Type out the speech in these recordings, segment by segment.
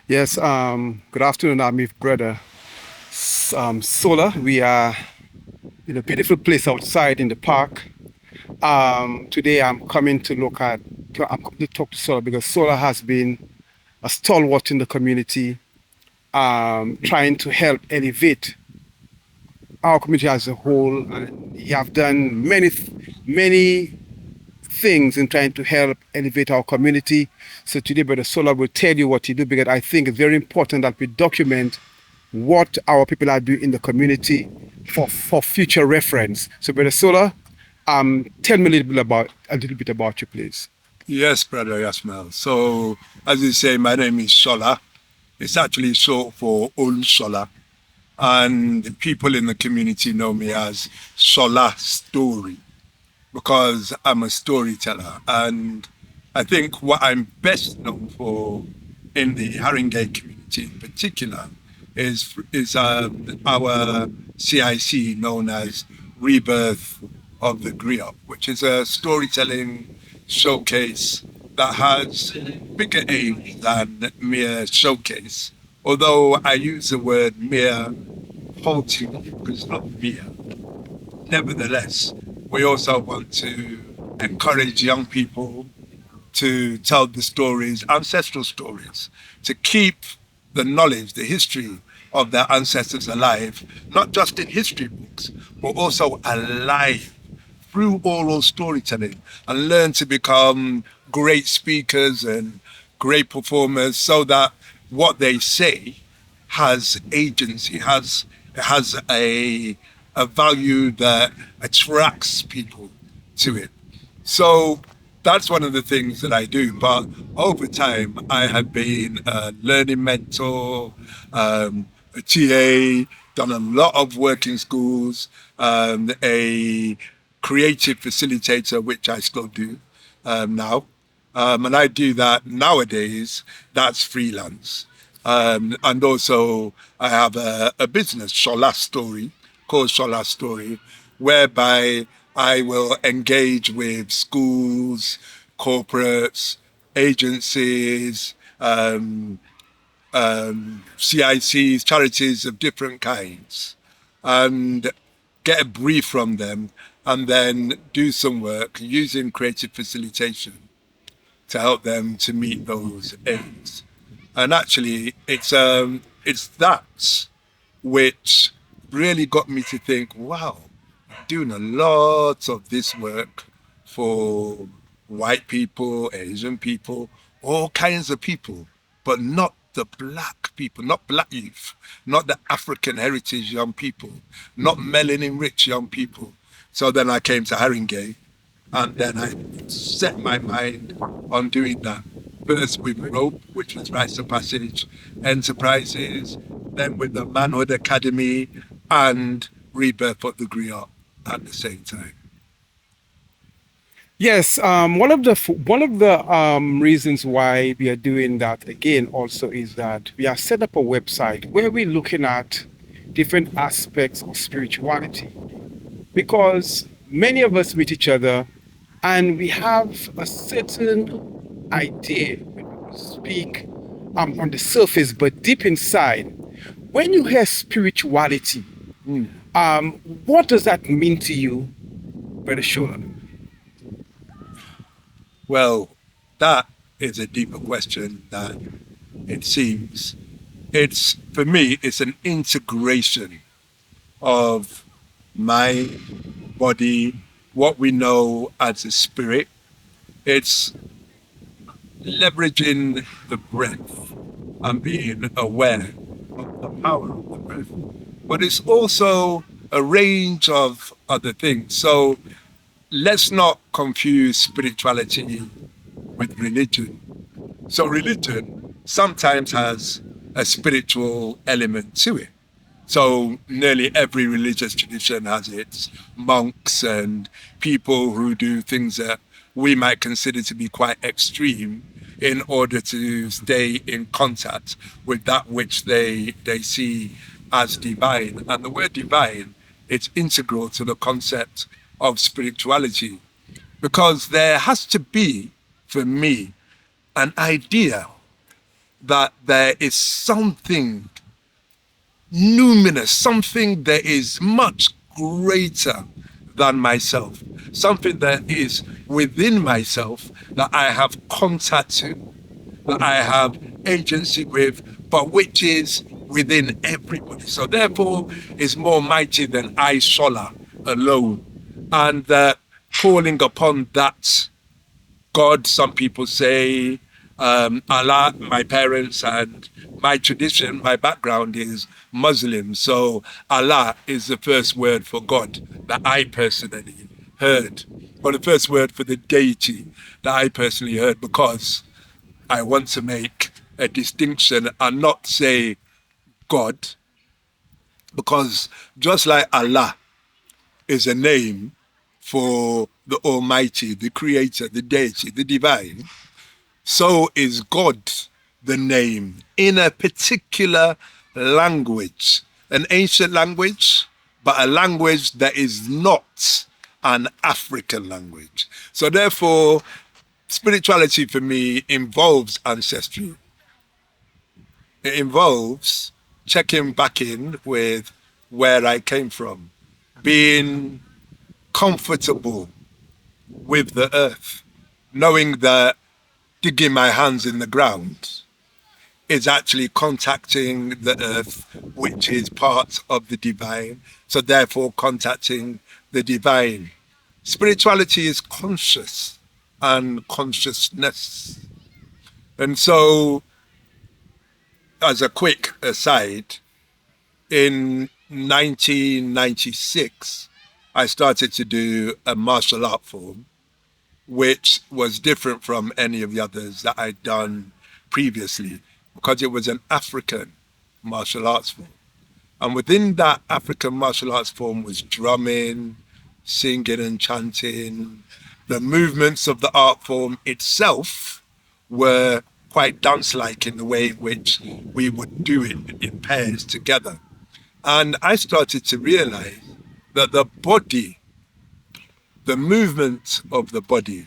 Yes, good afternoon, I'm with brother Sola. We are in a beautiful place outside in the park. Today I'm coming to I'm coming to talk to Sola because Sola has been a stalwart in the community, trying to help elevate our community as a whole. And you have done many things in trying to help elevate our community. So today, Brother Sola will tell you what he do because I think it's very important that we document what our people are doing in the community for future reference. So, Brother Sola, tell me a little bit about you, please. Yes, brother Yasmel. So, as you say, my name is Shola. It's actually short for Ol Shola. And the people in the community know me as Shola Story because I'm a storyteller. And I think what I'm best known for in the Haringey community in particular is our CIC known as Rebirth of the Griot, which is a storytelling showcase that has bigger aims than mere showcase. Although I use the word mere haltingly because it's not mere. Nevertheless, we also want to encourage young people to tell the stories, ancestral stories, to keep the knowledge, the history of their ancestors alive, not just in history books, but also alive through oral storytelling and learn to become great speakers and great performers so that what they say has agency, has a value that attracts people to it. So that's one of the things that I do. But over time, I have been a learning mentor, a TA, done a lot of work in schools, a creative facilitator, which I still do now. And I do that nowadays, that's freelance. And also, I have a business, Shola Story, called Shola Story, whereby I will engage with schools, corporates, agencies, CICs, charities of different kinds, and get a brief from them, and then do some work using creative facilitation to help them to meet those aims. And actually, it's that which really got me to think, wow, doing a lot of this work for white people, Asian people, all kinds of people, but not the black people, not black youth, not the African heritage young people, not melanin rich young people. So then I came to Haringey and then I set my mind on doing that. First with Rope, which was Rites of Passage Enterprises, then with the Manhood Academy and Rebirth of the Griot at the same time. Yes, one of the reasons why we are doing that again also is that we have set up a website where we're looking at different aspects of spirituality because many of us meet each other and we have a certain idea when we speak on the surface, but deep inside, when you hear spirituality, um, what does that mean to you, Brother Shola? Well, that is a deeper question than it seems. It's, for me, it's an integration of mind, body, what we know as a spirit. It's leveraging the breath and being aware of the power of the breath. But it's also a range of other things. So let's not confuse spirituality with religion. So religion sometimes has a spiritual element to it. So nearly every religious tradition has its monks and people who do things that we might consider to be quite extreme in order to stay in contact with that which they see as divine. And the word divine, it's integral to the concept of spirituality because there has to be, for me, an idea that there is something numinous, something that is much greater than myself, something that is within myself that I have contact to, that I have agency with, but which is within everybody. So therefore is more mighty than I, Shola, alone. And calling upon that God, some people say, Allah, my parents, and my tradition, my background is Muslim. So Allah is the first word for God that I personally heard, or the first word for the deity that I personally heard, because I want to make a distinction and not say God, because just like Allah is a name for the Almighty, the Creator, the deity, the divine, so is God the name in a particular language, an ancient language, but a language that is not an African language. So therefore, spirituality for me involves ancestry. It involves checking back in with where I came from, being comfortable with the earth, knowing that digging my hands in the ground is actually contacting the earth, which is part of the divine. So therefore contacting the divine. Spirituality is conscious and consciousness. And so, as a quick aside, in 1996, I started to do a martial art form, which was different from any of the others that I'd done previously, because it was an African martial arts form. And within that African martial arts form was drumming, singing and chanting. The movements of the art form itself were quite dance-like in the way in which we would do it in pairs together. And I started to realize that the body, the movement of the body,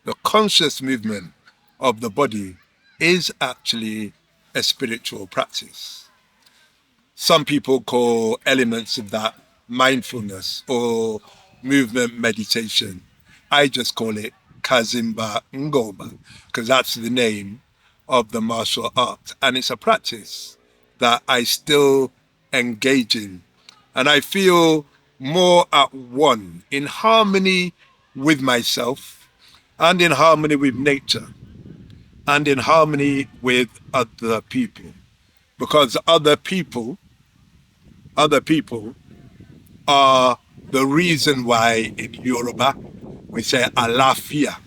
the conscious movement of the body is actually a spiritual practice. Some people call elements of that mindfulness or movement meditation. I just call it Kazimba Ngoba, because that's the name of the martial art. And it's a practice that I still engage in. And I feel more at one, in harmony with myself and in harmony with nature and in harmony with other people. Because other people are the reason why in Yoruba we say alafia.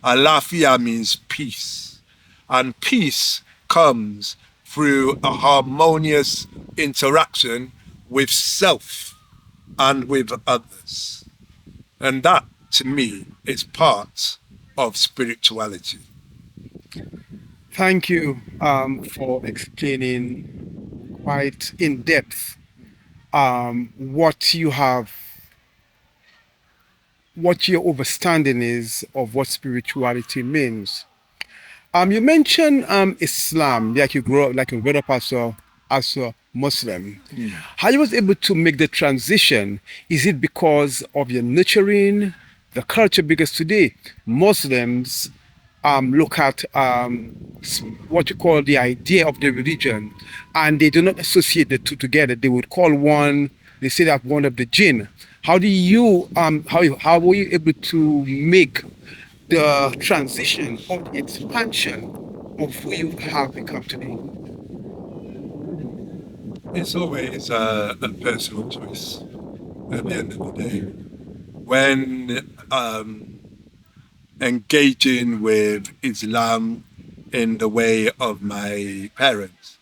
Alafia means peace. And peace comes through a harmonious interaction with self and with others. And that, to me, is part of spirituality. Thank you for explaining quite in depth what you have, what your understanding is of what spirituality means. You mentioned Islam, like you grew up, like you grew up as a Muslim. How you was able to make the transition? Is it because of your nurturing, the culture? Because today Muslims look at what you call the idea of the religion, and they do not associate the two together. They would call one. They say that one of the jinn. How do you how were you able to make the transition or the expansion of who you have become today? It's always a personal choice at the end of the day. When engaging with Islam in the way of my parents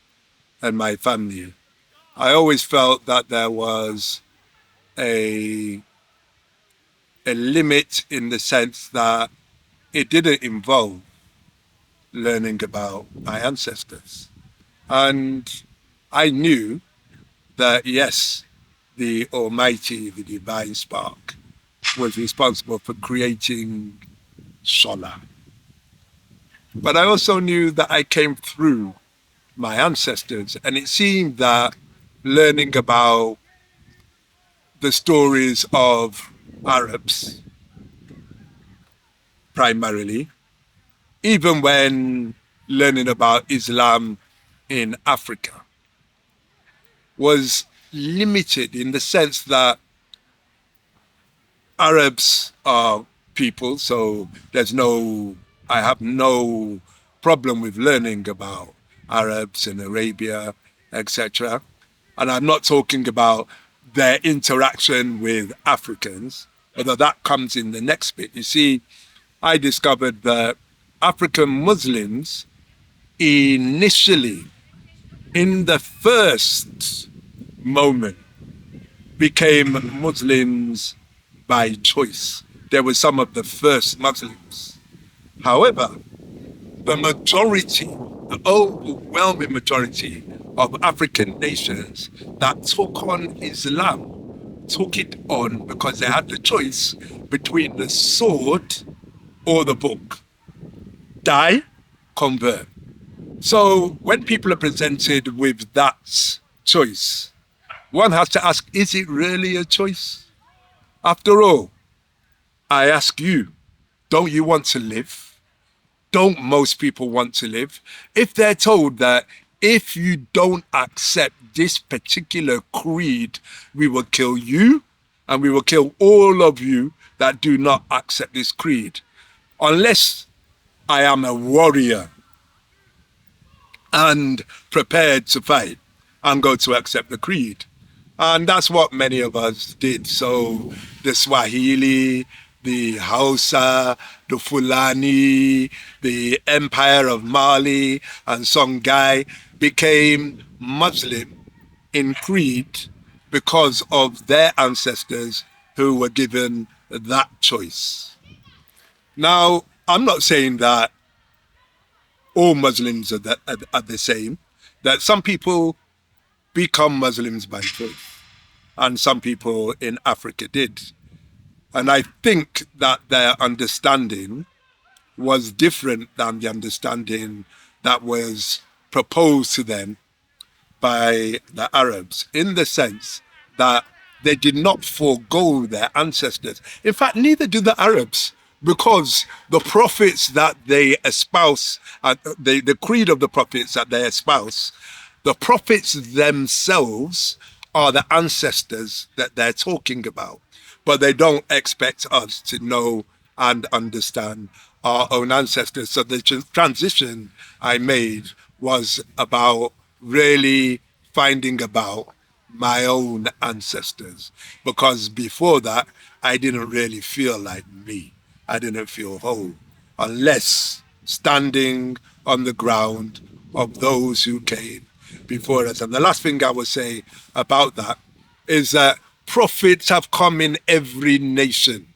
and my family, I always felt that there was a limit in the sense that it didn't involve learning about my ancestors. And I knew that, yes, the Almighty, the Divine Spark, was responsible for creating Shola. But I also knew that I came through my ancestors, and it seemed that learning about the stories of Arabs primarily, even when learning about Islam in Africa, was limited in the sense that Arabs are people, so I have no problem with learning about Arabs in Arabia, etc. And I'm not talking about their interaction with Africans, although that comes in the next bit. You see, I discovered that African Muslims initially, in the first moment, became Muslims by choice. They were some of the first Muslims. However, the majority, the overwhelming majority of African nations that took on Islam took it on because they had the choice between the sword or the book. Die, convert. So when people are presented with that choice, one has to ask, is it really a choice? After all, I ask you, don't you want to live? Don't most people want to live? If they're told that if you don't accept this particular creed, we will kill you and we will kill all of you that do not accept this creed. Unless I am a warrior and prepared to fight, I'm going to accept the creed. And that's what many of us did. So the Swahili, the Hausa, the Fulani, the Empire of Mali, and Songhai became Muslim in creed because of their ancestors who were given that choice. Now, I'm not saying that all Muslims are the same, that some people become Muslims by choice, and some people in Africa did. And I think that their understanding was different than the understanding that was proposed to them by the Arabs, in the sense that they did not forego their ancestors. In fact, neither do the Arabs, because the prophets that they espouse, the creed of the prophets that they espouse, the prophets themselves are the ancestors that they're talking about. But they don't expect us to know and understand our own ancestors. So the transition I made was about really finding about my own ancestors, because before that I didn't really feel like me. I didn't feel whole unless standing on the ground of those who came before us. And the last thing I would say about that is that prophets have come in every nation.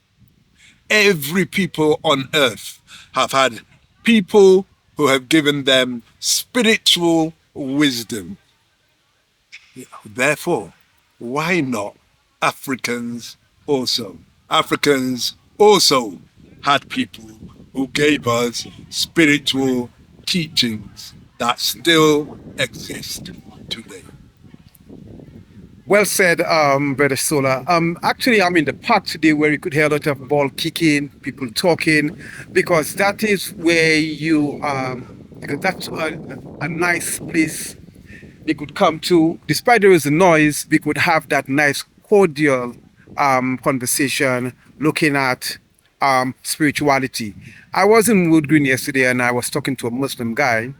Every people on earth have had people who have given them spiritual wisdom. Therefore, why not Africans also? Africans also had people who gave us spiritual teachings that still exist today. Well said, Brother Sola. Actually, I'm in the park today where you could hear a lot of ball kicking, people talking, because that is where because that's a nice place we could come to. Despite there is a noise, we could have that nice cordial conversation looking at spirituality. I was in Wood Green yesterday and I was talking to a Muslim guy,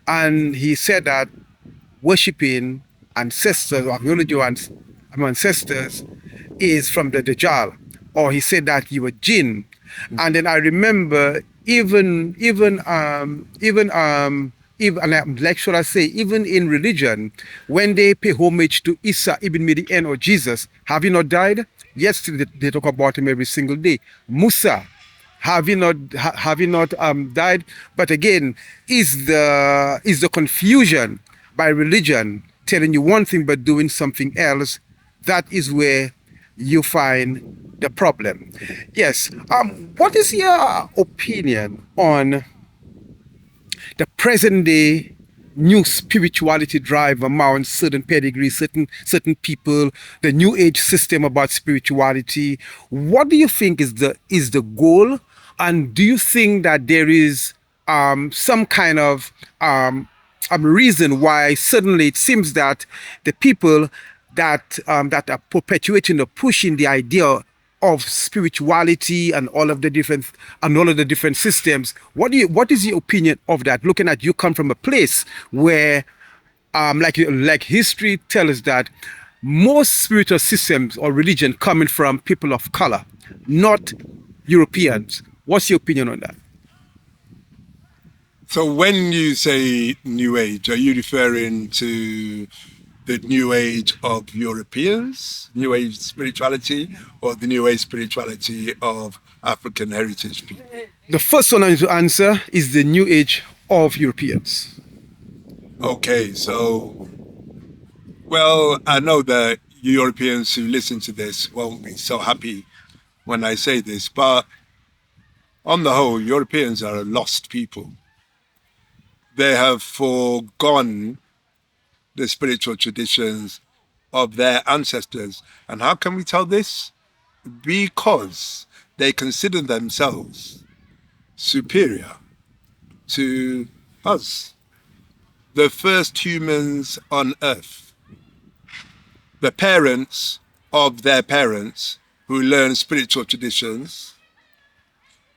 and he said that worshipping ancestors or religion ancestors is from the Dajjal, or he said that you were jinn. And then I remember even and like should I say, even in religion, when they pay homage to Isa ibn Midian or Jesus, have you not died? Yes, they talk about him every single day. Musa, have you not died? But again, is the confusion by religion telling you one thing but doing something else? That is where you find the problem. Yes. What is your opinion on the present day new spirituality drive among certain pedigrees, certain people, the new age system about spirituality. What do you think is the goal? And do you think that there is some kind of reason why suddenly it seems that the people that are perpetuating or pushing the idea of spirituality and all of the different systems. What is your opinion of that? Looking at, you come from a place where like history tells us that most spiritual systems or religion coming from people of color, not Europeans. What's your opinion on that? So when you say New Age, are you referring to the New Age of Europeans, New Age spirituality, or the New Age spirituality of African heritage people? The first one I need to answer is the new age of Europeans. Okay, so, well, I know that Europeans who listen to this won't be so happy when I say this, but on the whole, Europeans are a lost people. They have foregone the spiritual traditions of their ancestors. And how can we tell this? Because they consider themselves superior to us, the first humans on earth, the parents of their parents who learned spiritual traditions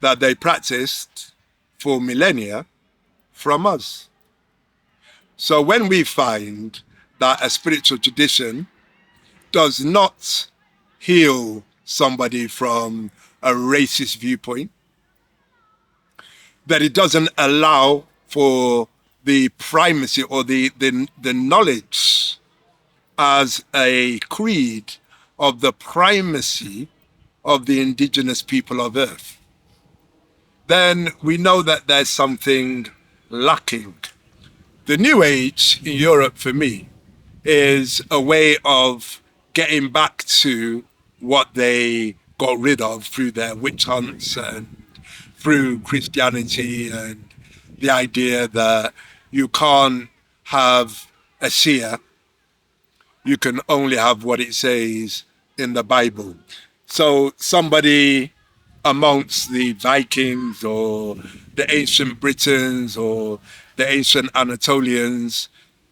that they practiced for millennia from us. So when we find that a spiritual tradition does not heal somebody from a racist viewpoint, that it doesn't allow for the primacy or the knowledge as a creed of the primacy of the indigenous people of Earth, then we know that there's something lacking. The New Age in Europe, for me, is a way of getting back to what they got rid of through their witch hunts and through Christianity, and the idea that you can't have a seer, you can only have what it says in the Bible. So somebody amongst the Vikings or the ancient Britons or the ancient Anatolians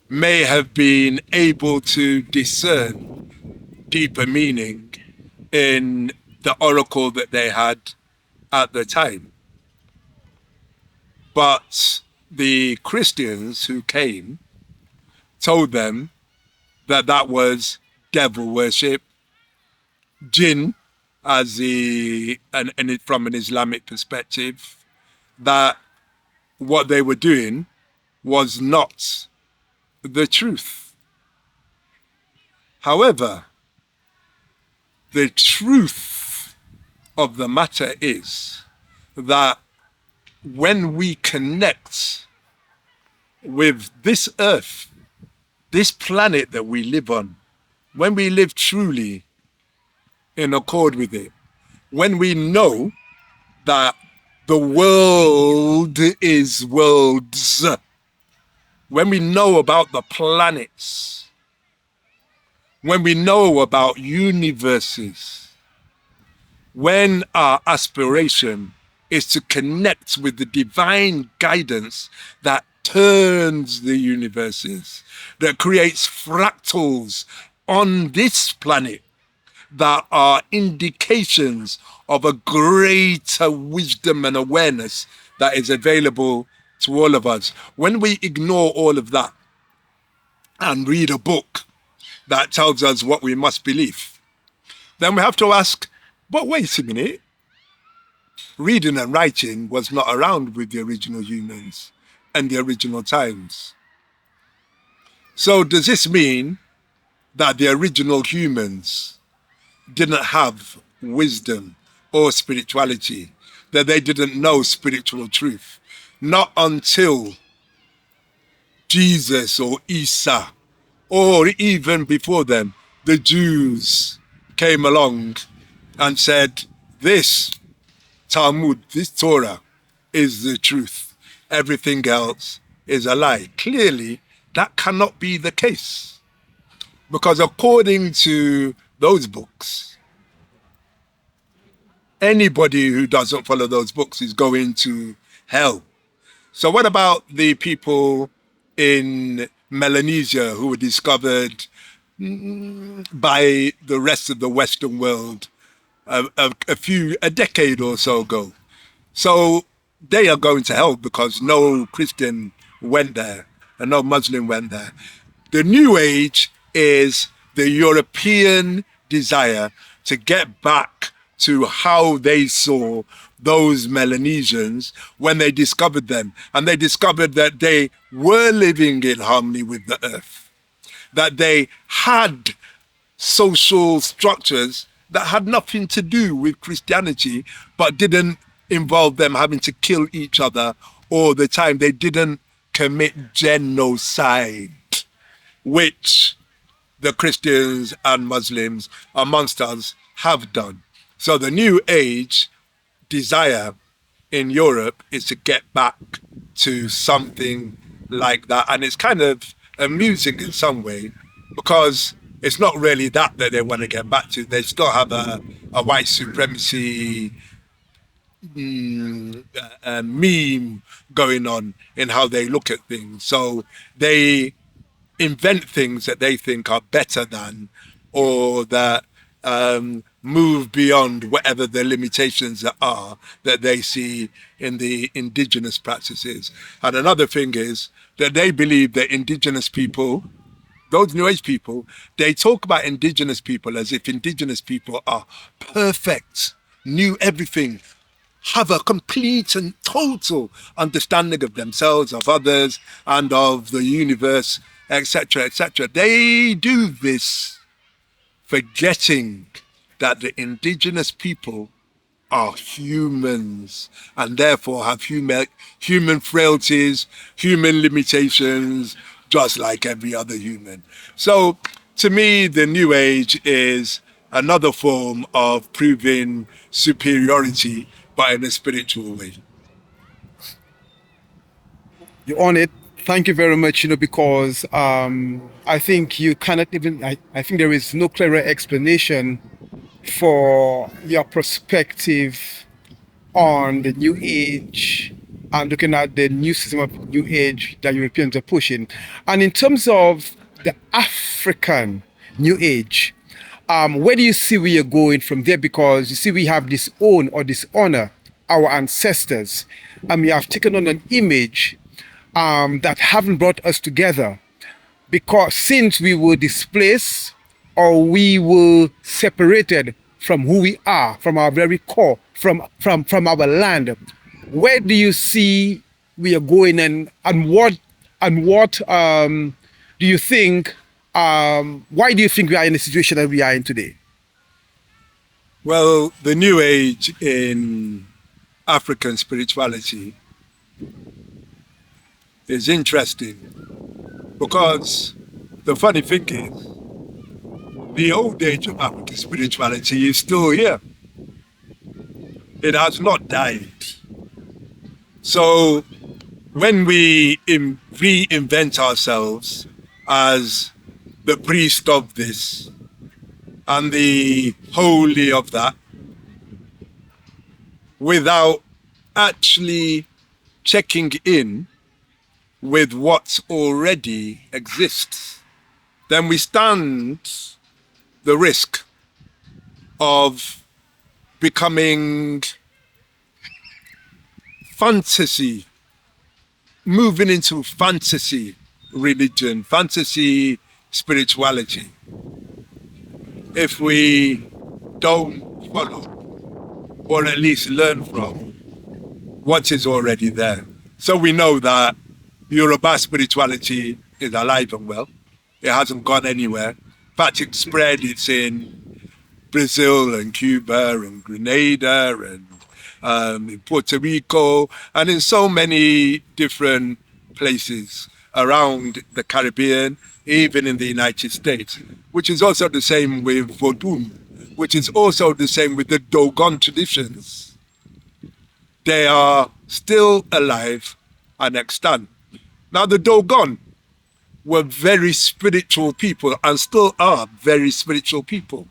may have been able to discern deeper meaning in the oracle that they had at the time. But the Christians who came told them that that was devil worship, jinn, as from an Islamic perspective, that what they were doing was not the truth. However, the truth of the matter is that when we connect with this earth, this planet that we live on, when we live truly in accord with it, when we know that the world is worlds, when we know about the planets, when we know about universes, when our aspiration is to connect with the divine guidance that turns the universes, that creates fractals on this planet that are indications of a greater wisdom and awareness that is available to all of us. When we ignore all of that and read a book that tells us what we must believe, then we have to ask, but wait a minute, reading and writing was not around with the original humans and the original times. So does this mean that the original humans didn't have wisdom or spirituality, that they didn't know spiritual truth? Not until Jesus or Isa, or even before them, the Jews came along and said, this Talmud, this Torah is the truth. everything else is a lie. Clearly, that cannot be the case. Because according to those books, anybody who doesn't follow those books is going to hell. So what about the people in Melanesia who were discovered by the rest of the Western world a decade or so ago? So they are going to hell because no Christian went there and no Muslim went there. The New Age is the European desire to get back to how they saw those Melanesians when they discovered them. And they discovered that they were living in harmony with the earth, that they had social structures that had nothing to do with Christianity, but didn't involve them having to kill each other all the time. They didn't commit genocide, which the Christians and Muslims, amongst us, have done. So the New Age desire in Europe is to get back to something like that. And it's kind of amusing in some way, because it's not really that they want to get back to. They still have a white supremacy meme going on in how they look at things. So they invent things that they think are better than, or that move beyond whatever the limitations are that they see in the indigenous practices. And another thing is that they believe that indigenous people, those New Age people, they talk about indigenous people as if indigenous people are perfect, knew everything, have a complete and total understanding of themselves, of others, and of the universe, etc., etc. They do this forgetting that the indigenous people are humans and therefore have human frailties, human limitations, just like every other human. So to me, the New Age is another form of proving superiority, but in a spiritual way. You're on it. Thank you very much, because I think you cannot even, I think there is no clearer explanation for your perspective on the New Age and looking at the new system of New Age that Europeans are pushing. And in terms of the African New Age, where do you see we are going from there? Because you see, we have disown or dishonor our ancestors, and we have taken on an image that haven't brought us together, because since we were displaced or we were separated from who we are, from our very core, from our land, where do you see we are going, and what do you think, why do you think we are in the situation that we are in today? Well, the New Age in African spirituality is interesting, because the funny thing is, the old age of African spirituality is still here. It has not died. So when we reinvent ourselves as the priest of this and the holy of that, without actually checking in with what already exists, then we stand the risk of becoming fantasy, moving into fantasy religion, fantasy spirituality, if we don't follow or at least learn from what is already there. So we know that Yoruba spirituality is alive and well. It hasn't gone anywhere. In fact, it's spread. It's in Brazil and Cuba and Grenada and in Puerto Rico and in so many different places around the Caribbean, even in the United States, which is also the same with Vodun, which is also the same with the Dogon traditions. They are still alive an extent. Now, the Dogon were very spiritual people and still are very spiritual people.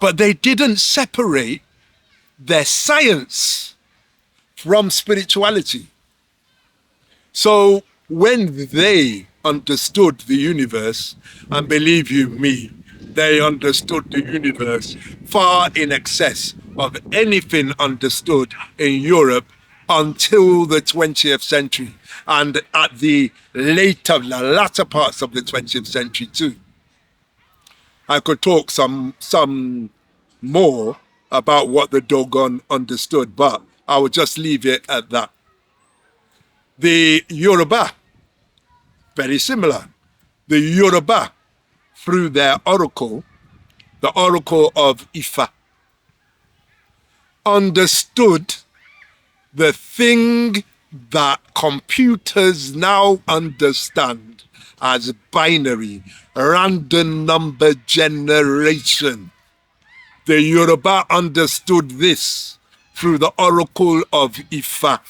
But they didn't separate their science from spirituality. So when they understood the universe, and believe you me, they understood the universe far in excess of anything understood in Europe until the 20th century, and at the latter parts of the 20th century too. I could talk some more about what the Dogon understood, but I will just leave it at that. The Yoruba, very similar. The Yoruba, through their oracle, the oracle of Ifa, understood the thing that computers now understand as binary, random number generation. The Yoruba understood this through the oracle of Ifa.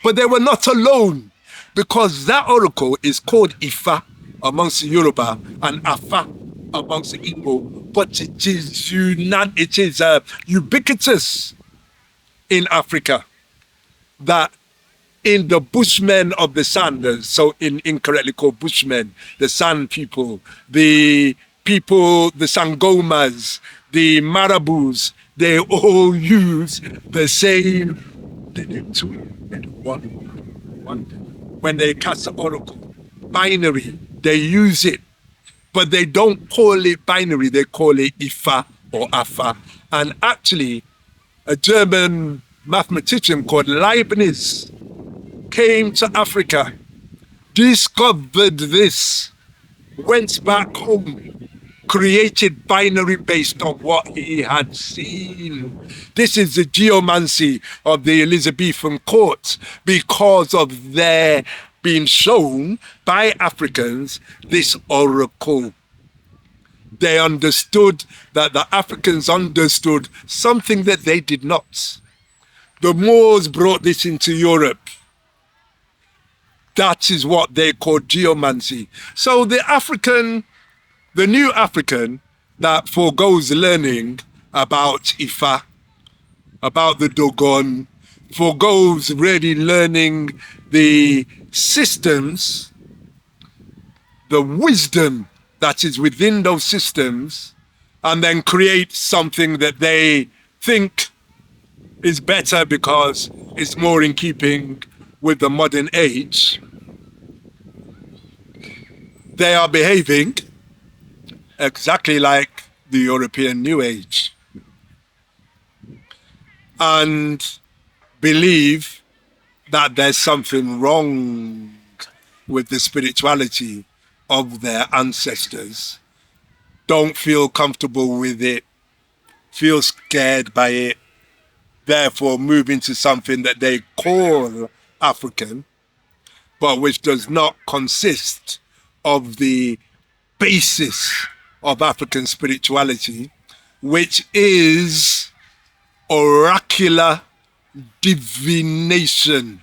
But they were not alone, because that oracle is called Ifa amongst Yoruba and Afa amongst Igbo, but it is ubiquitous in Africa, that in the Bushmen of the Sand, so incorrectly called Bushmen, the Sand people, the Sangomas, the Marabous, they all use the same, they do two, they do one. When they cast the oracle, binary, they use it, but they don't call it binary, they call it Ifa or Afa. And actually, a German mathematician called Leibniz came to Africa, discovered this, went back home, created binary based on what he had seen. This is the geomancy of the Elizabethan court, because of their being shown by Africans this oracle. They understood that the Africans understood something that they did not. The Moors brought this into Europe. That is what they call geomancy. So the new African that forgoes learning about Ifa, about the Dogon, forgoes really learning the systems, the wisdom that is within those systems, and then create something that they think is better because it's more in keeping with the modern age. They are behaving exactly like the European New Age, and believe that there's something wrong with the spirituality of their ancestors, don't feel comfortable with it, feel scared by it, therefore move into something that they call African, but which does not consist of the basis of African spirituality, which is oracular divination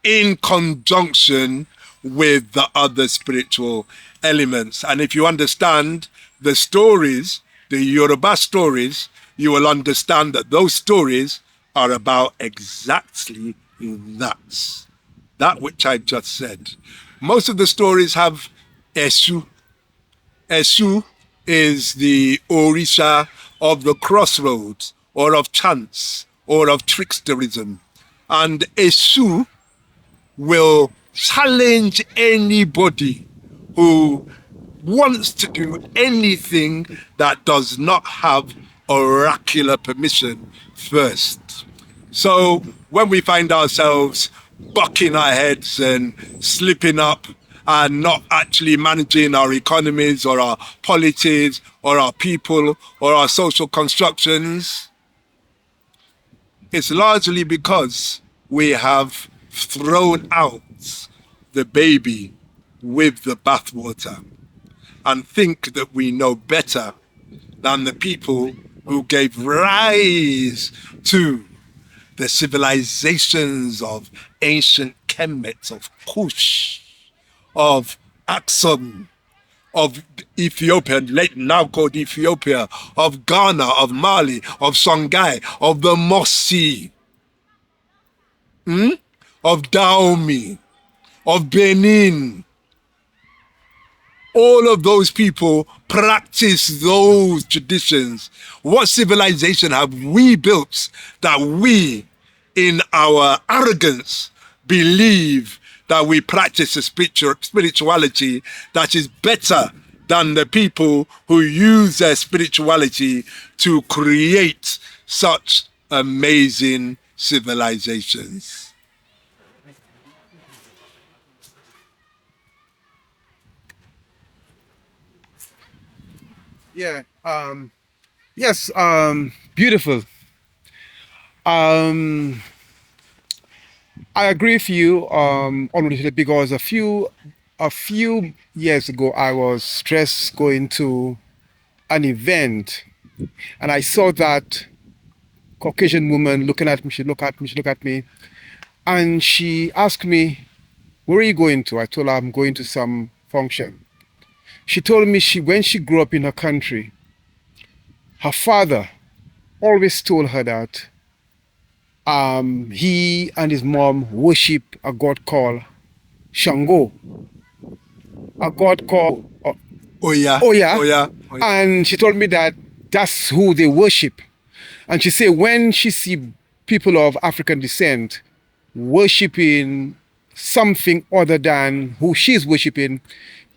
in conjunction with the other spiritual elements. And if you understand the stories, the Yoruba stories, you will understand that those stories are about exactly that which I just said. Most of the stories have Eshu. Eshu is the Orisha of the crossroads, or of chance, or of tricksterism. And Eshu will challenge anybody who wants to do anything that does not have oracular permission first. So when we find ourselves bucking our heads and slipping up and not actually managing our economies or our polities or our people or our social constructions, it's largely because we have thrown out the baby with the bathwater and think that we know better than the people who gave rise to the civilizations of ancient Kemet, of Kush, of Axum, of Ethiopia, now called Ethiopia, of Ghana, of Mali, of Songhai, of the Mossi, of Dahomey, of Benin. All of those people practice those traditions. What civilization have we built that we, in our arrogance, believe that we practice a spirituality that is better than the people who use their spirituality to create such amazing civilizations? Yeah. Yes. Beautiful. Um, I agree with you on it because a few years ago I was stressed going to an event, and I saw that Caucasian woman looking at me. She looked at me. She looked at me, and she asked me, "Where are you going to?" I told her I'm going to some function. She told me when she grew up in her country, her father always told her that he and his mom worship a god called Shango, a god called Oya, Oya, Oya, Oya. and she told me that that's who they worship. And she said when she see people of African descent worshiping something other than who she's worshiping,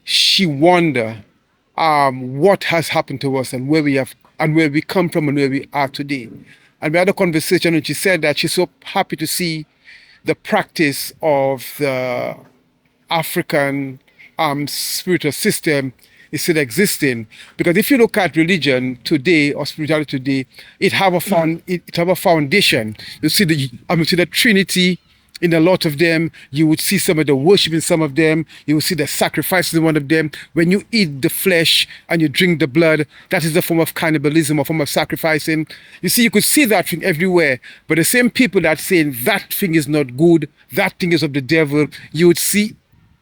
she wonder what has happened to us and where we come from and where we are today. And we had a conversation, and she said that she's so happy to see the practice of the African spiritual system is still existing. Because if you look at religion today or spirituality today, it have a foundation. You see the Trinity in a lot of them. You would see some of the worship in some of them. You would see the sacrifices in one of them. When you eat the flesh and you drink the blood, that is a form of cannibalism, a form of sacrificing. You see, you could see that thing everywhere. But the same people that say that thing is not good, that thing is of the devil, you would see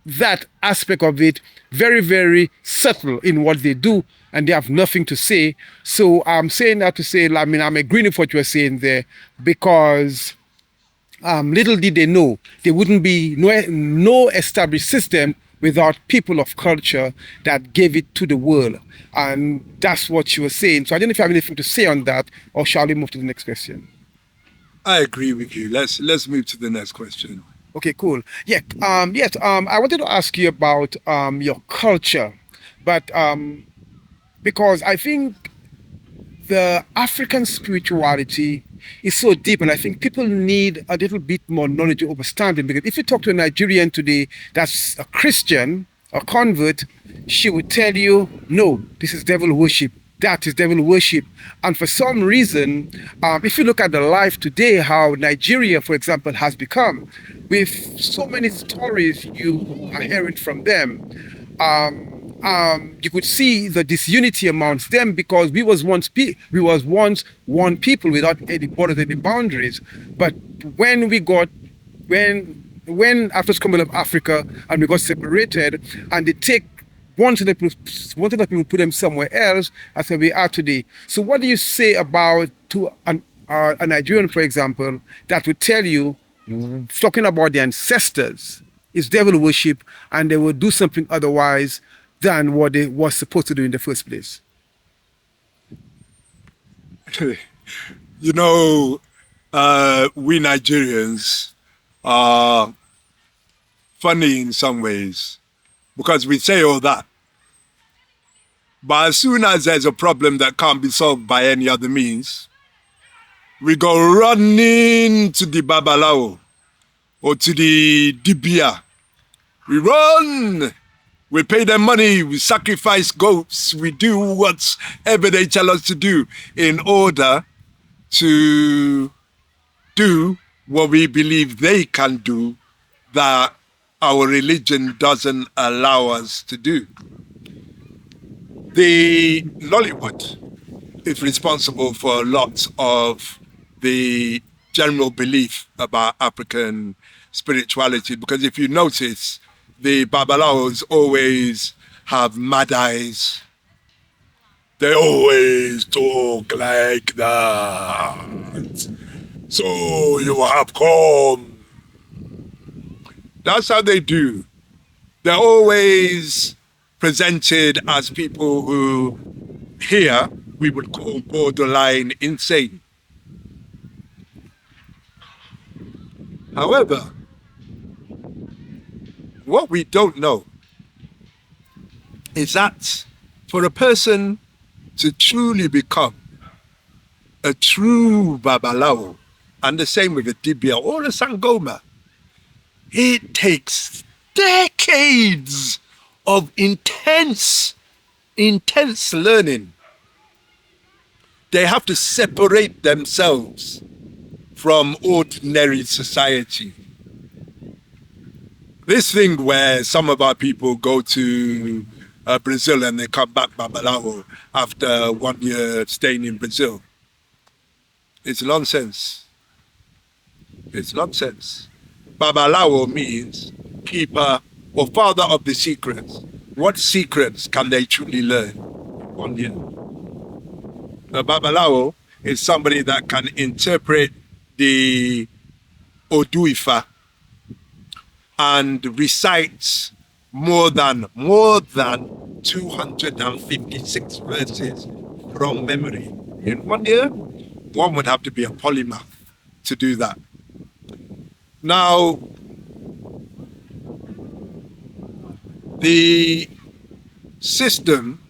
that aspect of it very, very subtle in what they do, and they have nothing to say. So I'm saying that to say, I mean, I'm agreeing with what you are saying there, because little did they know there wouldn't be no established system without people of culture that gave it to the world. And that's what you were saying. So I don't know if you have anything to say on that, or shall we move to the next question? I agree with you. Let's move to the next question. Okay, cool. Yeah. Yes. I wanted to ask you about your culture, but because I think the African spirituality is so deep, and I think people need a little bit more knowledge or understanding. Because if you talk to a Nigerian today that's a Christian, a convert, she would tell you, no, this is devil worship. That is devil worship. And for some reason, if you look at the life today, how Nigeria, for example, has become, with so many stories you are hearing from them, you could see the disunity amongst them, because we was once one people without any borders, any boundaries. But when we got when after coming of Africa and we got separated, and they take wanted the people put them somewhere else, as we are today. So what do you say about to a Nigerian, for example, that would tell you, talking about the ancestors, is devil worship, and they will do something otherwise than what they was supposed to do in the first place? You know, we Nigerians are funny in some ways, because we say all that. But as soon as there's a problem that can't be solved by any other means, we go running to the Babalao or to the Dibia. We run, we pay them money, we sacrifice goats, we do whatever they tell us to do in order to do what we believe they can do that our religion doesn't allow us to do. The Nollywood is responsible for a lot of the general belief about African spirituality, because if you notice, the Babalawos always have mad eyes. They always talk like that. So you have come. That's how they do. They're always presented as people who here we would call borderline insane. However, what we don't know is that for a person to truly become a true Babalawo, and the same with a Dibia or a Sangoma, it takes decades of intense learning. They have to separate themselves from ordinary society. This thing where some of our people go to Brazil and they come back Babalawo after 1 year staying in Brazil, it's nonsense. It's nonsense. Babalawo means keeper or father of the secrets. What secrets can they truly learn? 1 year. A Babalawo is somebody that can interpret the Oduifa and recites more than 256 verses from memory. In 1 year, one would have to be a polymath to do that. Now, the system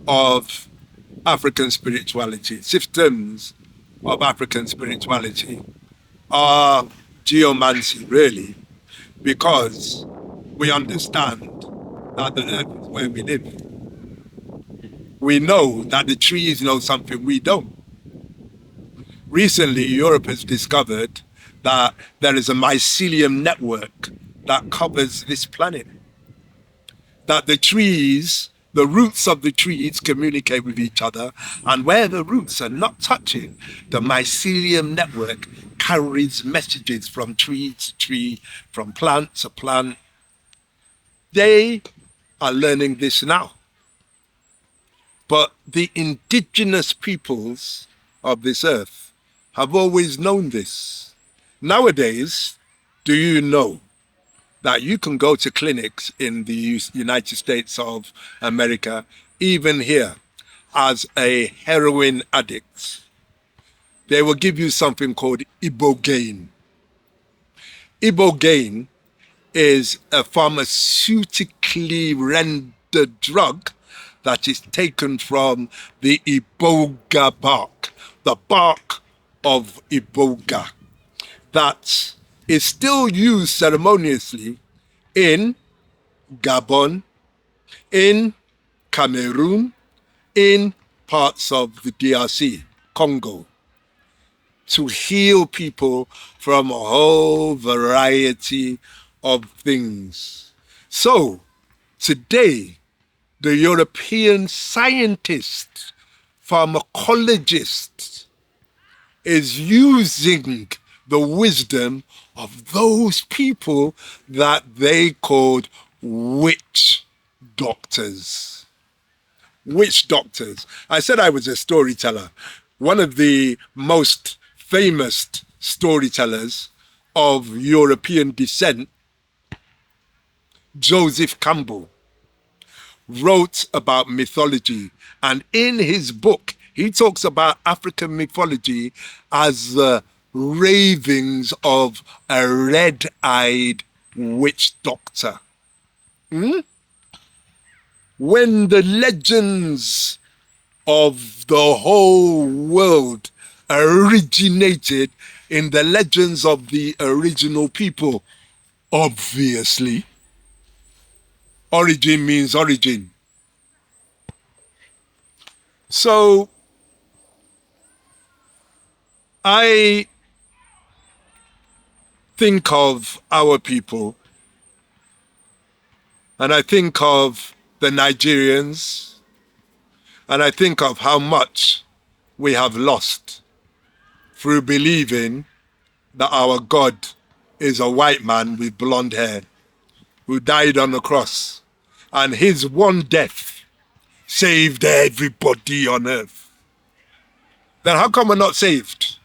of African spirituality, systems of African spirituality are geomancy, really, because we understand that the earth is where we live. We know that the trees know something we don't. Recently, Europe has discovered that there is a mycelium network that covers this planet. That the trees, the roots of the trees communicate with each other, and where the roots are not touching, the mycelium network carries messages from tree to tree, from plant to plant. They are learning this now. But the indigenous peoples of this earth have always known this. Nowadays, do you know that you can go to clinics in the United States of America, even here, as a heroin addict? They will give you something called ibogaine. Ibogaine is a pharmaceutically rendered drug that is taken from the iboga bark, the bark of iboga, that is still used ceremoniously in Gabon, in Cameroon, in parts of the DRC, Congo, to heal people from a whole variety of things. So today, the European scientist, pharmacologist, is using the wisdom of those people that they called witch doctors. Witch doctors. I said I was a storyteller. One of the most famous storytellers of European descent, Joseph Campbell, wrote about mythology, and in his book he talks about African mythology as the ravings of a red-eyed witch doctor. When the legends of the whole world originated in the legends of the original people, obviously. Origin means origin. So I think of our people, and I think of the Nigerians, and I think of how much we have lost through believing that our God is a white man with blonde hair who died on the cross. And his one death saved everybody on earth. Then how come we're not saved?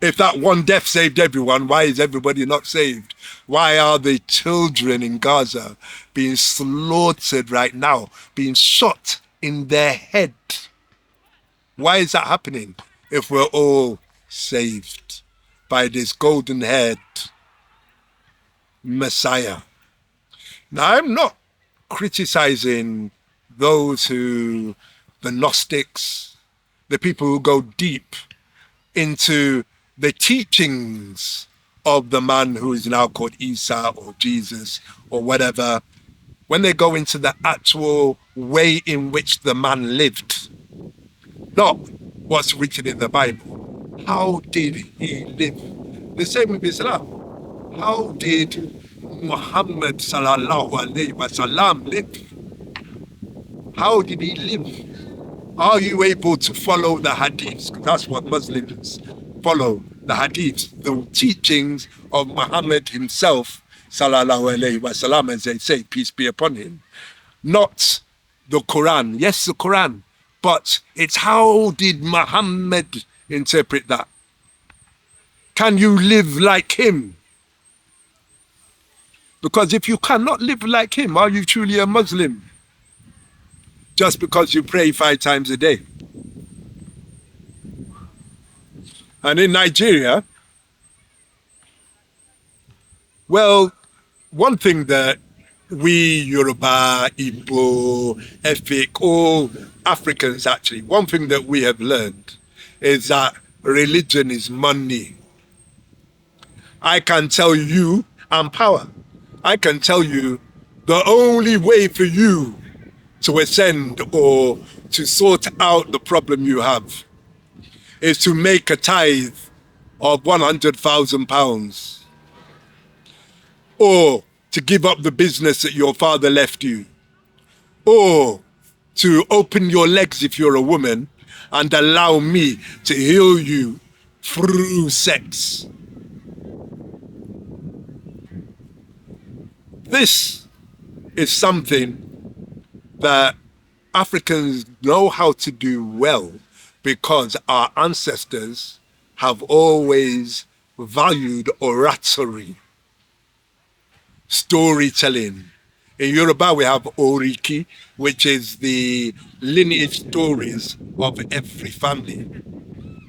If that one death saved everyone, why is everybody not saved? Why are the children in Gaza being slaughtered right now, being shot in their head? Why is that happening if we're all saved by this golden-haired Messiah? Now, I'm not criticizing those the Gnostics, the people who go deep into the teachings of the man who is now called Isa or Jesus or whatever, when they go into the actual way in which the man lived, not what's written in the Bible. How did he live? The same with Islam. How did Muhammad sallallahu alaihi wasallam live? How did he live? Are you able to follow the hadiths? That's what Muslims follow, the hadiths, the teachings of Muhammad himself, sallallahu alaihi wasallam, as they say, peace be upon him. Not the Quran. Yes, the Quran, but it's how did Muhammad interpret that? Can you live like him? Because if you cannot live like him, are you truly a Muslim? Just because you pray 5 times a day. And in Nigeria, well, one thing that we Yoruba, Igbo, Efik, all Africans actually, one thing that we have learned is that religion is money. I can tell you, and power, I can tell you the only way for you to ascend or to sort out the problem you have is to make a tithe of £100,000 or to give up the business that your father left you, or to open your legs if you're a woman and allow me to heal you through sex. This is something that Africans know how to do well because our ancestors have always valued oratory, storytelling. In Yoruba, we have Oriki, which is the lineage stories of every family.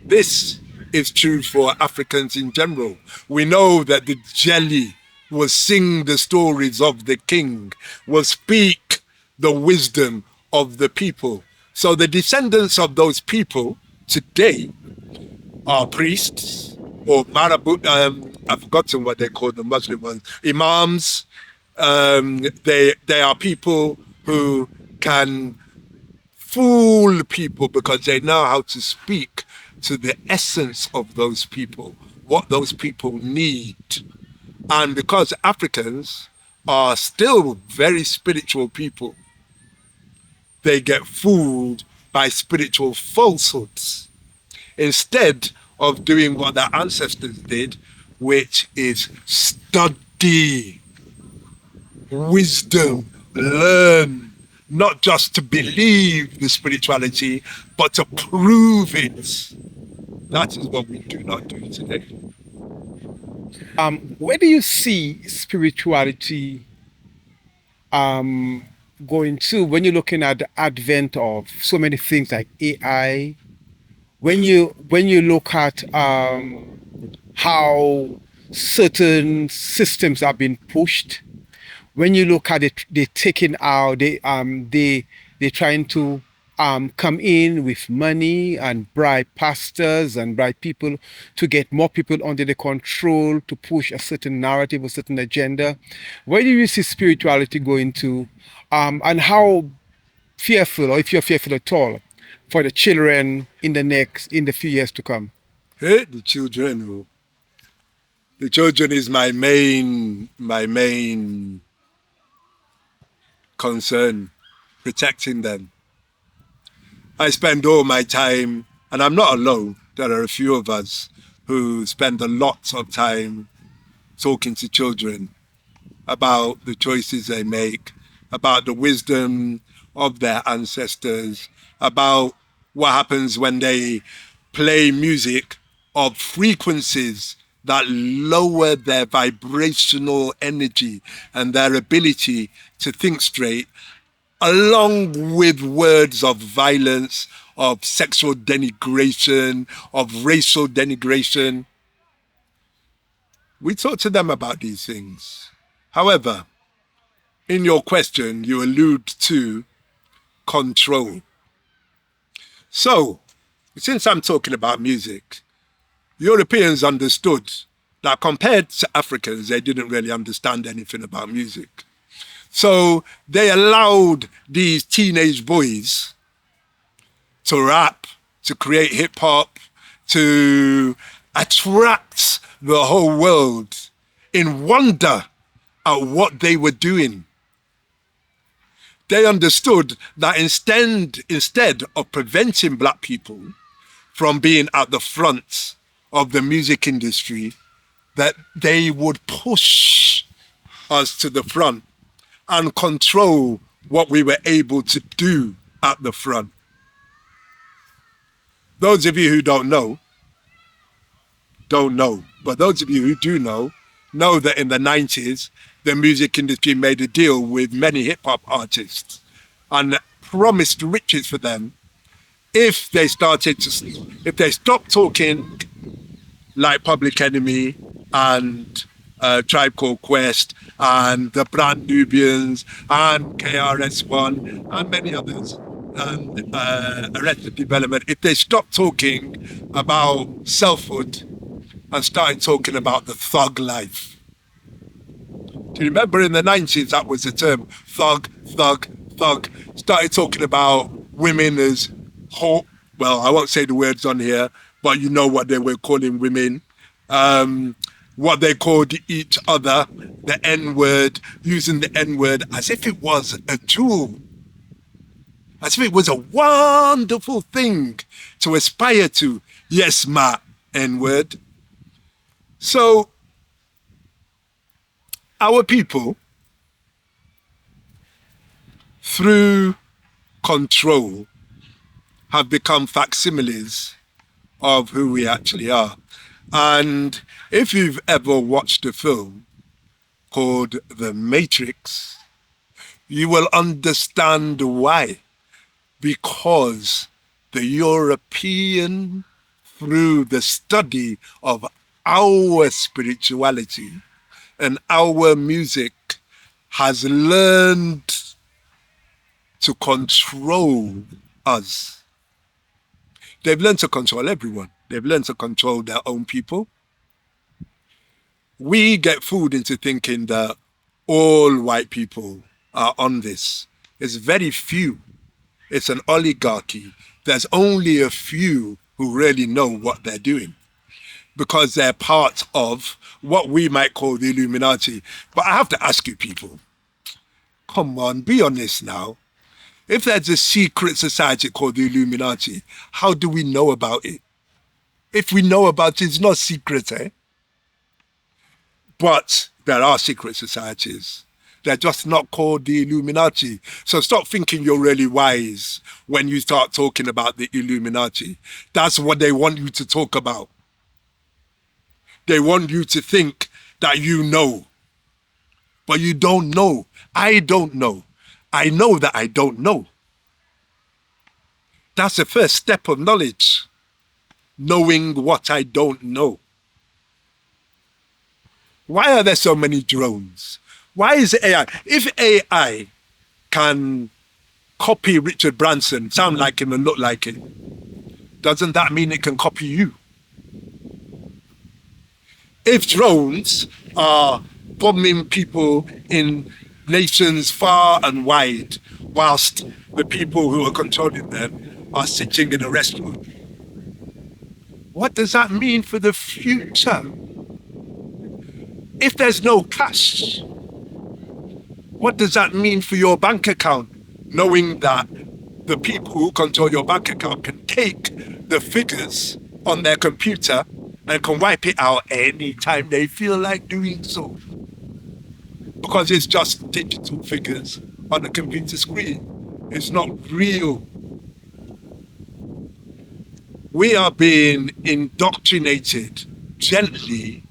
This is true for Africans in general. We know that the jelly will sing the stories of the king, will speak the wisdom of the people. So the descendants of those people today are priests or marabut, I've forgotten what they call the Muslim ones, imams. They are people who can fool people because they know how to speak to the essence of those people, what those people need. And because Africans are still very spiritual people, they get fooled by spiritual falsehoods instead of doing what their ancestors did, which is study, wisdom, learn, not just to believe the spirituality, but to prove it. That is what we do not do today. Where do you see spirituality going to when you're looking at the advent of so many things like AI? When you look at how certain systems are being pushed, when you look at it, they're taking out, they're trying to come in with money and bribe pastors and bribe people to get more people under the control to push a certain narrative, a certain agenda. Where do you see spirituality going to, and how fearful, or if you're fearful at all, for the children in the few years to come? Hey, the children, oh. The children is my main concern, protecting them. I spend all my time, and I'm not alone, there are a few of us who spend a lot of time talking to children about the choices they make, about the wisdom of their ancestors, about what happens when they play music of frequencies that lower their vibrational energy and their ability to think straight, along with words of violence, of sexual denigration, of racial denigration. We talk to them about these things. However, in your question, you allude to control. So, since I'm talking about music, Europeans understood that compared to Africans, they didn't really understand anything about music. So they allowed these teenage boys to rap, to create hip hop, to attract the whole world in wonder at what they were doing. They understood that instead of preventing black people from being at the front of the music industry, that they would push us to the front and control what we were able to do at the front. Those of you who don't know. But those of you who do know that in the 90s, the music industry made a deal with many hip hop artists and promised riches for them if they stopped talking like Public Enemy and Tribe Called Quest and the Brand Nubians and KRS-One and many others, and Arrested Development, if they stopped talking about selfhood and started talking about the thug life. Do you remember in the 90s, that was the term, thug. Started talking about women as whole. Well, I won't say the words on here, but you know what they were calling women. What they called each other, the N-word, using the N-word as if it was a tool, as if it was a wonderful thing to aspire to. Yes, ma, N-word. So, our people, through control, have become facsimiles of who we actually are. And if you've ever watched a film called The Matrix, you will understand why. Because the European, through the study of our spirituality and our music, has learned to control us. They've learned to control everyone. They've learned to control their own people. We get fooled into thinking that all white people are on this. It's very few. It's an oligarchy. There's only a few who really know what they're doing because they're part of what we might call the Illuminati. But I have to ask you people, come on, be honest now. If there's a secret society called the Illuminati, how do we know about it? If we know about it, it's not secret, eh? But there are secret societies. They're just not called the Illuminati. So stop thinking you're really wise when you start talking about the Illuminati. That's what they want you to talk about. They want you to think that you know. But you don't know. I don't know. I know that I don't know. That's the first step of knowledge. Knowing what I don't know. Why are there so many drones? Why is it AI? If AI can copy Richard Branson, sound like him and look like him, doesn't that mean it can copy you? If drones are bombing people in nations far and wide, whilst the people who are controlling them are sitting in a restaurant, what does that mean for the future? If there's no cash, what does that mean for your bank account? Knowing that the people who control your bank account can take the figures on their computer and can wipe it out anytime they feel like doing so. Because it's just digital figures on a computer screen. It's not real. We are being indoctrinated gently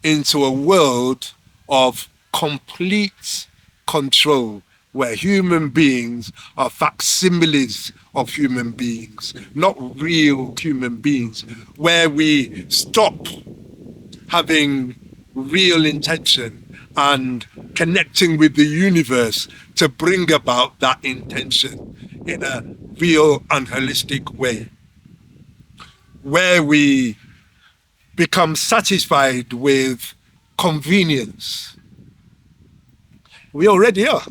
into a world of complete control, where human beings are facsimiles of human beings, not real human beings, where we stop having real intention and connecting with the universe to bring about that intention in a real and holistic way, where we become satisfied with convenience. We already are.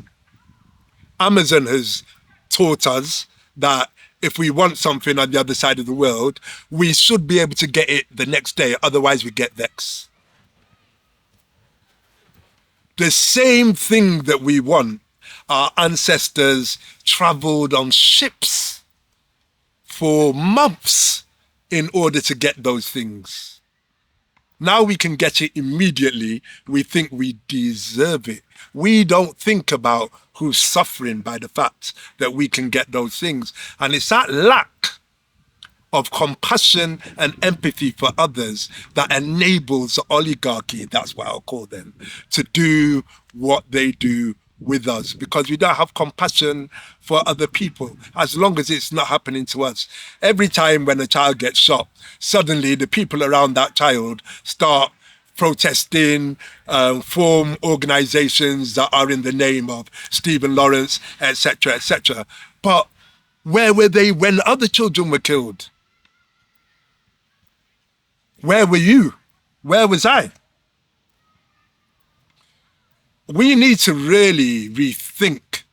Amazon has taught us that if we want something on the other side of the world, we should be able to get it the next day, otherwise we get vexed. The same thing that we want, our ancestors traveled on ships for months in order to get those things. Now we can get it immediately. We think we deserve it. We don't think about who's suffering by the fact that we can get those things. And it's that lack of compassion and empathy for others that enables the oligarchy, that's what I'll call them, to do what they do with us, because we don't have compassion for other people as long as it's not happening to us. Every time when a child gets shot, suddenly the people around that child start protesting, form organizations that are in the name of Stephen Lawrence, etc., etc. But where were they when other children were killed? Where were you? Where was I? We need to really rethink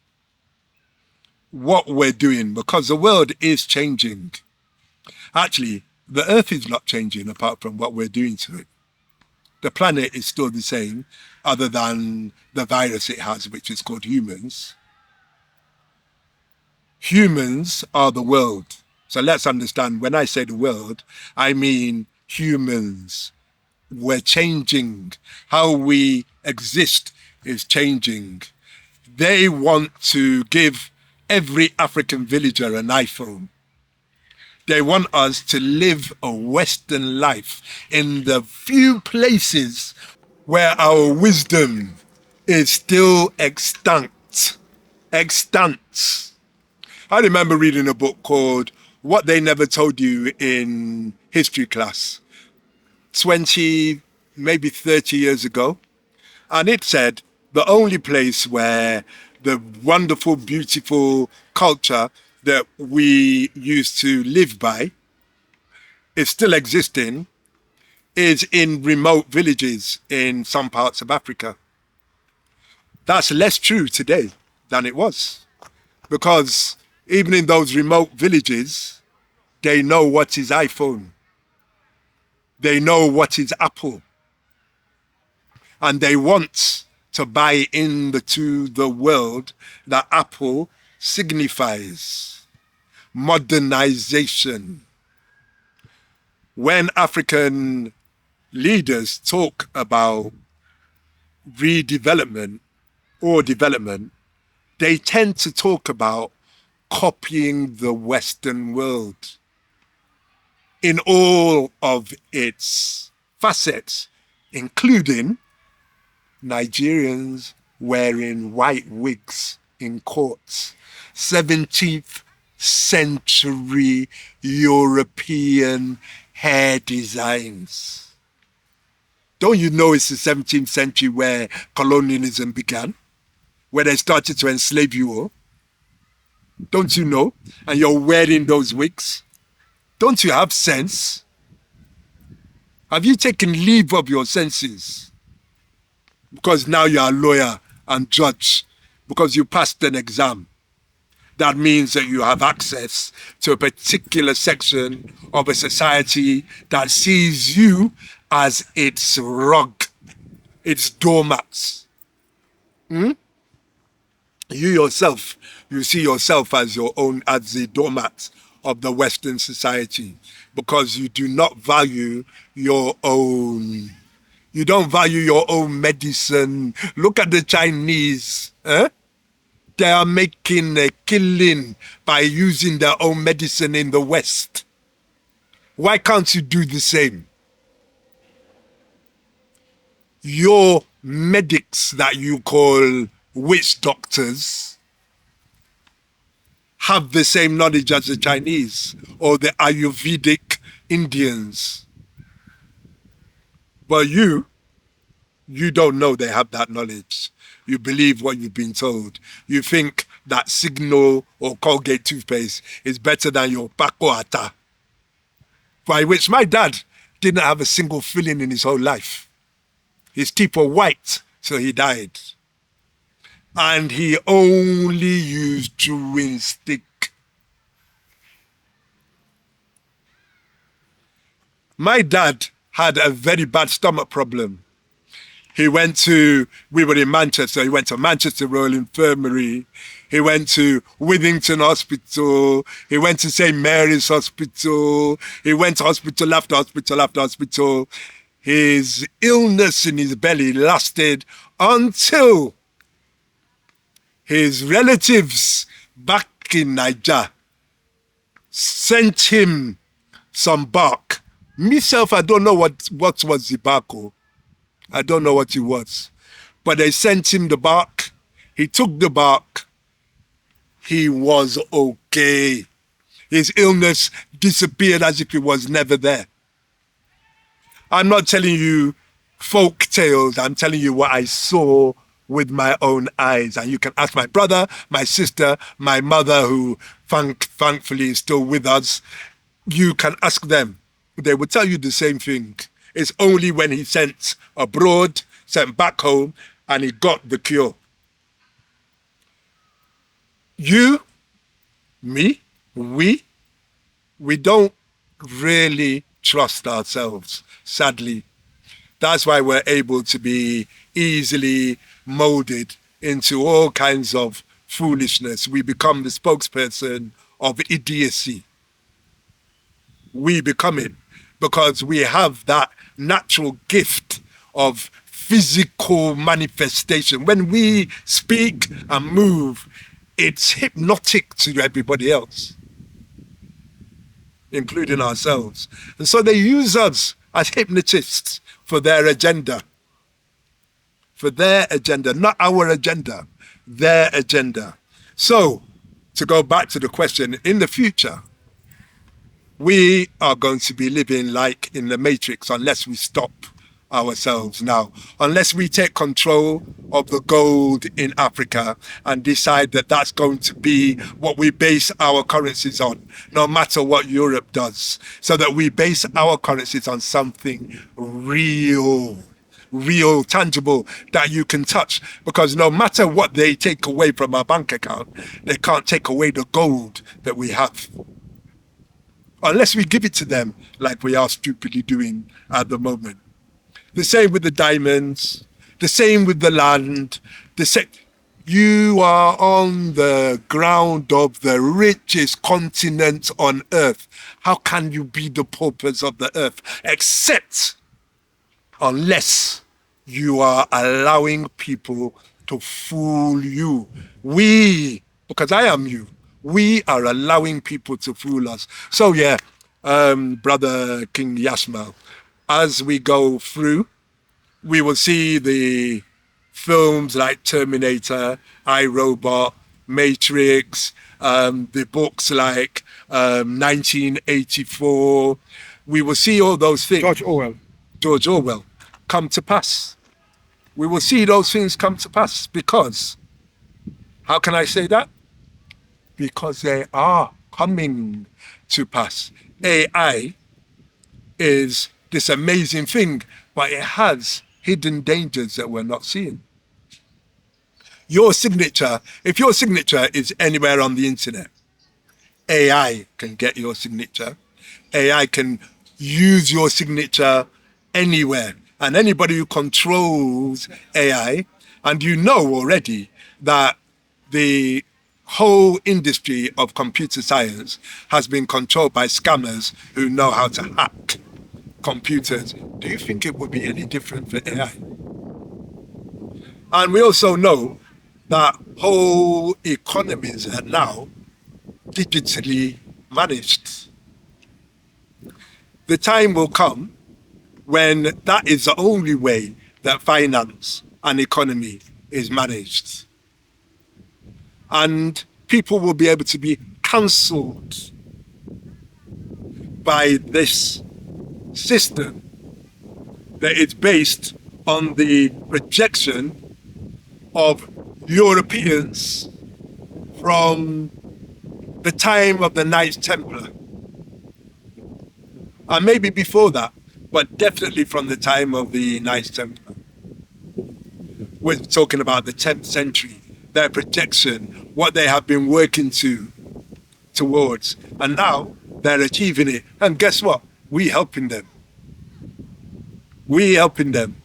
what we're doing, because the world is changing. Actually, the earth is not changing apart from what we're doing to it. The planet is still the same, other than the virus it has, which is called humans. Humans are the world. So let's understand, when I say the world, I mean humans. We're changing. How we exist is changing. They want to give every African villager an iPhone. They want us to live a Western life in the few places where our wisdom is still extant. Extant. I remember reading a book called What They Never Told You in history class, 20, maybe 30 years ago. And it said the only place where the wonderful, beautiful culture that we used to live by is still existing is in remote villages in some parts of Africa. That's less true today than it was, because even in those remote villages, they know what is iPhone. They know what is Apple. And they want to buy into the world that Apple signifies. Modernization. When African leaders talk about redevelopment or development, they tend to talk about copying the Western world in all of its facets, including Nigerians wearing white wigs in courts, 17th century European hair designs. Don't you know it's the 17th century where colonialism began, where they started to enslave you all? Don't you know? And you're wearing those wigs? Don't you have sense? Have you taken leave of your senses? Because now you're a lawyer and judge, because you passed an exam. That means that you have access to a particular section of a society that sees you as its rug, its doormats. You yourself, you see yourself as your own, as the doormat of the Western society. because you do not value your own. You don't value your own medicine. Look at the Chinese. They are making a killing by using their own medicine in the West. Why can't you do the same? Your medics that you call witch doctors have the same knowledge as the Chinese or the Ayurvedic Indians. But you don't know they have that knowledge. You believe what you've been told. You think that Signal or Colgate toothpaste is better than your Pacoata, by which my dad didn't have a single filling in his whole life. His teeth were white, so he died. And he only used chewing stick. My dad had a very bad stomach problem. We were in Manchester, he went to Manchester Royal Infirmary, he went to Withington Hospital, he went to St. Mary's Hospital, he went to hospital after hospital after hospital. His illness in his belly lasted until his relatives back in Niger sent him some bark. Myself, I don't know what was the bark. I don't know what it was. But they sent him the bark. He took the bark. He was okay. His illness disappeared as if it was never there. I'm not telling you folk tales. I'm telling you what I saw with my own eyes. And you can ask my brother, my sister, my mother, who thankfully is still with us. You can ask them. They will tell you the same thing. It's only when he sent abroad, sent back home, and he got the cure. You, me, we don't really trust ourselves, sadly. That's why we're able to be easily molded into all kinds of foolishness. We become the spokesperson of idiocy. We become it because we have that natural gift of physical manifestation. When we speak and move, it's hypnotic to everybody else, including ourselves. And so they use us as hypnotists for their agenda. For their agenda, not our agenda, their agenda. So, to go back to the question, in the future, we are going to be living like in the Matrix unless we stop ourselves now, unless we take control of the gold in Africa and decide that that's going to be what we base our currencies on, no matter what Europe does, so that we base our currencies on something real, tangible, that you can touch. Because no matter what they take away from our bank account, they can't take away the gold that we have. Unless we give it to them like we are stupidly doing at the moment. The same with the diamonds, the same with the land, you are on the ground of the richest continent on earth. How can you be the paupers of the earth? Except unless you are allowing people to fool you. Because I am you, we are allowing people to fool us. So yeah, Brother King Yasmal, as we go through, we will see the films like Terminator, iRobot, Matrix, the books like 1984. We will see all those things. George Orwell come to pass. We will see those things come to pass because, how can I say that? Because they are coming to pass. AI is this amazing thing, but it has hidden dangers that we're not seeing. Your signature, if your signature is anywhere on the internet, AI can get your signature. AI can use your signature anywhere. And anybody who controls AI, and you know already that the whole industry of computer science has been controlled by scammers who know how to hack computers, do you think it would be any different for AI? And we also know that whole economies are now digitally managed. The time will come when that is the only way that finance and economy is managed. And people will be able to be cancelled by this system that is based on the rejection of Europeans from the time of the Knights Templar. And maybe before that, but definitely from the time of the Knights Templar. We're talking about the 10th century, their projection, what they have been working towards. And now they're achieving it. And guess what? We helping them. We helping them.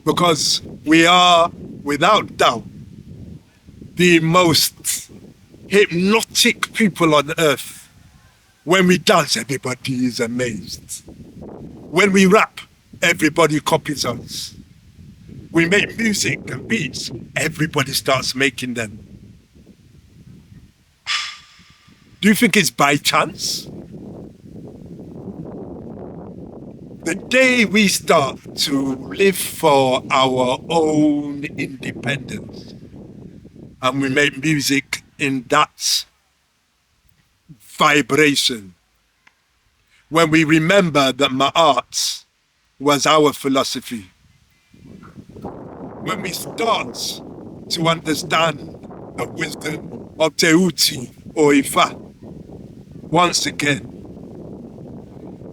Because we are, without doubt, the most hypnotic people on earth. When we dance, everybody is amazed. When we rap, everybody copies us. We make music and beats, everybody starts making them. Do you think it's by chance? The day we start to live for our own independence and we make music in that vibration, when we remember that Ma'at was our philosophy, when we start to understand the wisdom of Teuti or Ifa once again,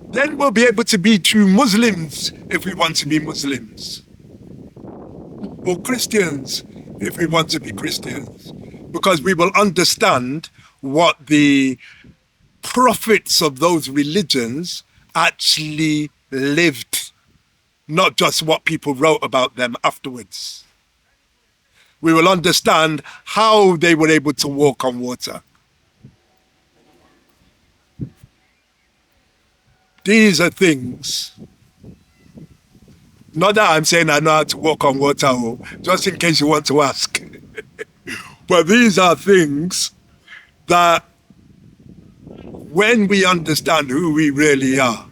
then we'll be able to be true Muslims if we want to be Muslims, or Christians if we want to be Christians, because we will understand what the prophets of those religions actually lived, not just what people wrote about them afterwards. We will understand how they were able to walk on water. These are things, not that I'm saying I know how to walk on water, just in case you want to ask. But these are things that when we understand who we really are,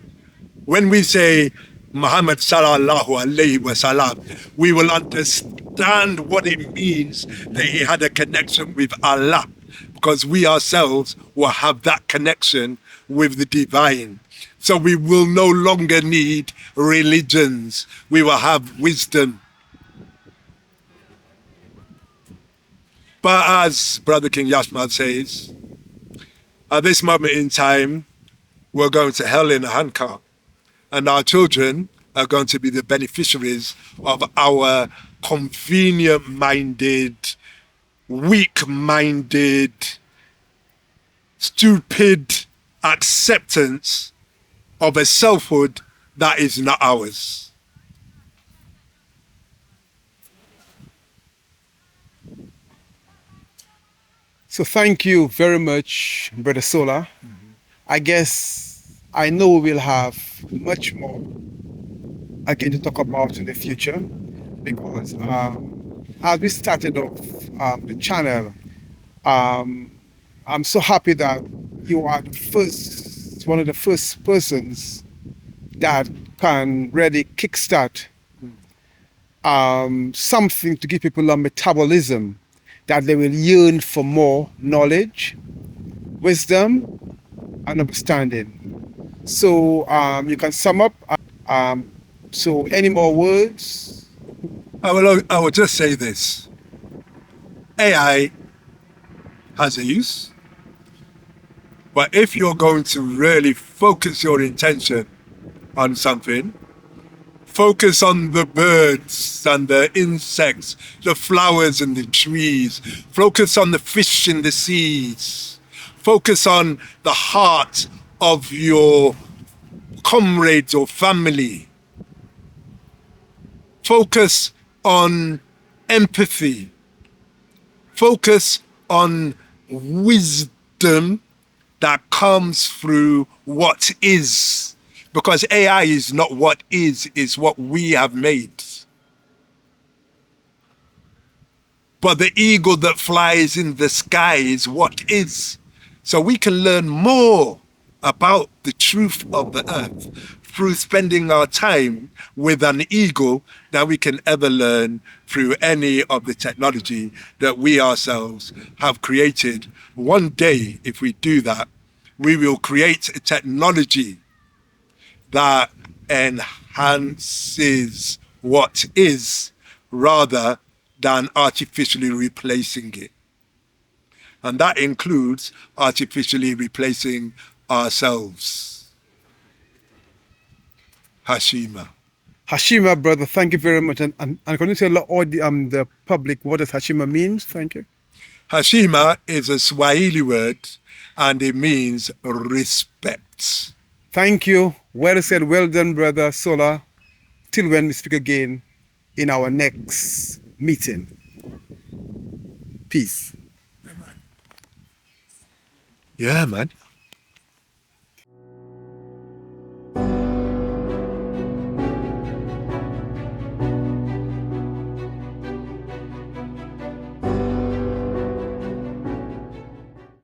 when we say Muhammad sallallahu alayhi wa sallam, we will understand what it means that he had a connection with Allah, because we ourselves will have that connection with the divine. So we will no longer need religions. We will have wisdom. But as Brother King Yashma says, at this moment in time, we're going to hell in a handcart. And our children are going to be the beneficiaries of our convenient-minded, weak-minded, stupid acceptance of a selfhood that is not ours. So thank you very much, Brother Sola. I guess I know we'll have much more again to talk about in the future, because as we started off the channel, I'm so happy that you are one of the first persons that can really kickstart something to give people a metabolism that they will yearn for more knowledge, wisdom, and understanding. So you can sum up. So any more words? I will just say this. AI has a use, but if you're going to really focus your intention on something, focus on the birds and the insects, the flowers and the trees. Focus on the fish in the seas. Focus on the heart of your comrades or family. Focus on empathy. Focus on wisdom that comes through what is. Because AI is not what is, it's what we have made. But the eagle that flies in the sky is what is. So we can learn more about the truth of the earth through spending our time with an eagle than we can ever learn through any of the technology that we ourselves have created. One day, if we do that, we will create a technology that enhances what is rather than artificially replacing it. And that includes artificially replacing ourselves. Hashima. Hashima, brother, thank you very much. And can you tell all the public what does Hashima means? Thank you. Hashima is a Swahili word and it means respect. Thank you. Well said. Well done, brother Sola. Till when we speak again in our next meeting. Peace. Yeah, man.